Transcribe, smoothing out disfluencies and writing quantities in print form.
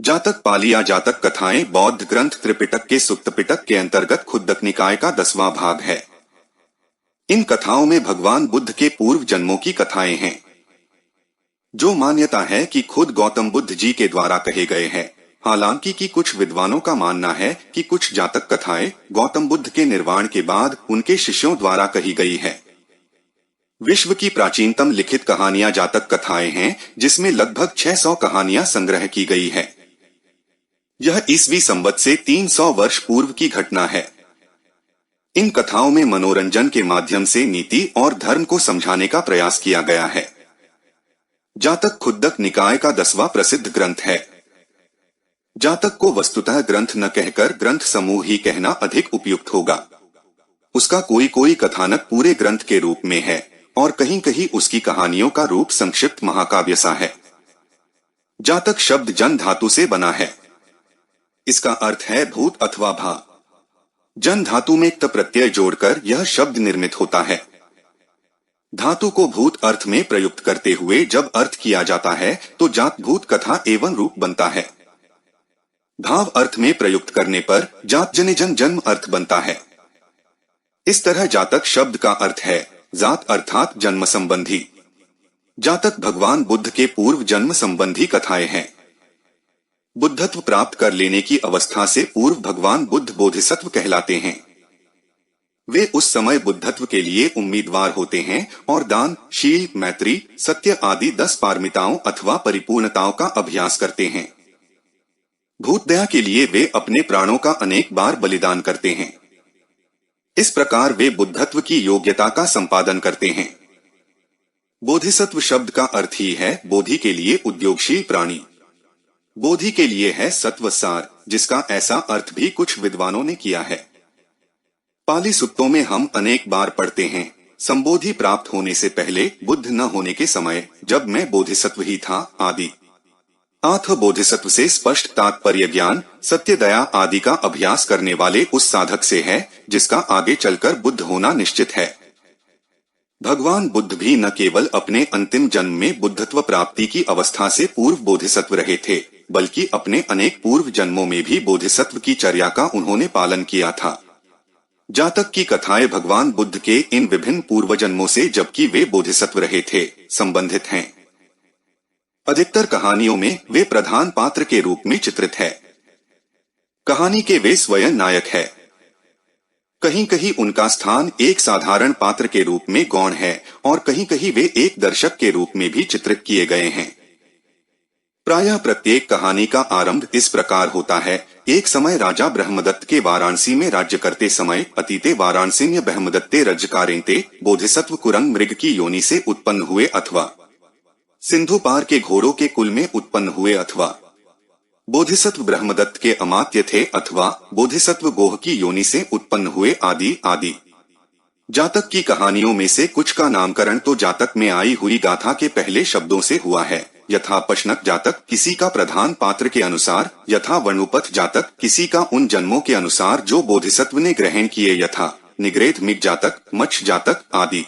जातक पाली या जातक कथाएं बौद्ध ग्रंथ त्रिपिटक के सुत्त पिटक के अंतर्गत खुद्दक निकाय का 10वां भाग है। इन कथाओं में भगवान बुद्ध के पूर्व जन्मों की कथाएं हैं, जो मान्यता है कि खुद गौतम बुद्ध जी के द्वारा कहे गए हैं। हालांकि कि कुछ विद्वानों का मानना है कि कुछ जातक कथाएं गौतम बुद्ध के निर्वाण के बाद उनके शिष्यों द्वारा कही गई है। विश्व की प्राचीनतम लिखित कहानियां जातक कथाएं हैं, जिसमें लगभग 600 कहानियां संग्रह की गई है। यह ईसवी संवत से 300 वर्ष पूर्व की घटना है। इन कथाओं में मनोरंजन के माध्यम से नीति और धर्म को समझाने का प्रयास किया गया है। जातक खुद्दक निकाय का 10वां प्रसिद्ध ग्रंथ है। जातक को वस्तुतः ग्रंथ न कहकर ग्रंथ समूह ही कहना अधिक उपयुक्त होगा। उसका कोई कोई कथानक पूरे ग्रंथ के रूप में है और कहीं कहीं उसकी कहानियों का रूप संक्षिप्त महाकाव्य सा है। जातक शब्द जन धातु से बना है। इसका अर्थ है भूत अथवा भा। जन धातु में त प्रत्यय जोड़कर यह शब्द निर्मित होता है। धातु को भूत अर्थ में प्रयुक्त करते हुए जब अर्थ किया जाता है तो जात भूत कथा एवं रूप बनता है। भाव अर्थ में प्रयुक्त करने पर जात जने जन जन्म अर्थ बनता है। इस तरह जातक शब्द का अर्थ है जात अर्थात जन्म संबंधी। जातक भगवान बुद्ध के पूर्व जन्म संबंधी कथाएं हैं। बुद्धत्व प्राप्त कर लेने की अवस्था से पूर्व भगवान बुद्ध बोधिसत्व कहलाते हैं। वे उस समय बुद्धत्व के लिए उम्मीदवार होते हैं और दान, शील, मैत्री, सत्य आदि 10 पारमिताओं अथवा परिपूर्णताओं का अभ्यास करते हैं। भूत दया के लिए वे अपने प्राणों का अनेक बार बलिदान करते हैं। इस प्रकार वे बुद्धत्व की योग्यता का संपादन करते हैं। बोधिसत्व शब्द का अर्थ ही है बोधि के लिए उद्योगशील प्राणी। बोधि के लिए है सत्वसार, जिसका ऐसा अर्थ भी कुछ विद्वानों ने किया है। पाली सुत्तों में हम अनेक बार पढ़ते हैं, संबोधि प्राप्त होने से पहले, बुद्ध न होने के समय, जब मैं बोधिसत्व ही था आदि। आथ बोधिसत्व से स्पष्ट तात्पर्य ज्ञान, सत्य, दया आदि का अभ्यास करने वाले उस साधक से है जिसका आगे चलकर बुद्ध होना निश्चित है। भगवान बुद्ध भी न केवल अपने अंतिम जन्म में बुद्धत्व प्राप्ति की अवस्था से पूर्व बोधिसत्व रहे थे, बल्कि अपने अनेक पूर्व जन्मों में भी बोधिसत्व की चर्या का उन्होंने पालन किया था। जातक की कथाएं भगवान बुद्ध के इन विभिन्न पूर्व जन्मों से, जबकि वे बोधिसत्व रहे थे, संबंधित हैं। अधिकतर कहानियों में वे प्रधान पात्र के रूप में चित्रित है। कहानी के वे स्वयं नायक है। कहीं कहीं उनका स्थान एक साधारण पात्र के रूप में गौण है और कहीं कहीं वे एक दर्शक के रूप में भी चित्रित किए गए हैं। प्रायः प्रत्येक कहानी का आरंभ इस प्रकार होता है, एक समय राजा ब्रह्मदत्त के वाराणसी में राज्य करते समय अतीते वाराणसीन्य ब्रह्मदत्ते रज्जकारेंते बोधिसत्व कुरंग मृग की योनि से उत्पन्न हुए, अथवा सिंधु पार के घोड़ों के कुल में उत्पन्न हुए, अथवा बोधिसत्व ब्रह्मदत्त के अमात्य थे, अथवा बोधिसत्व गोह की योनि से उत्पन्न हुए, आदि आदि। जातक की कहानियों में से कुछ का नामकरण तो जातक में आई हुई गाथा के पहले शब्दों से हुआ है, यथा पशनक जातक किसी का प्रधान पात्र के अनुसार, यथा वर्णुपथ जातक किसी का उन जन्मों के अनुसार जो बोधिसत्व ने ग्रहण किए, यथा निग्रेध मिग जातक, मच्छ जातक आदि।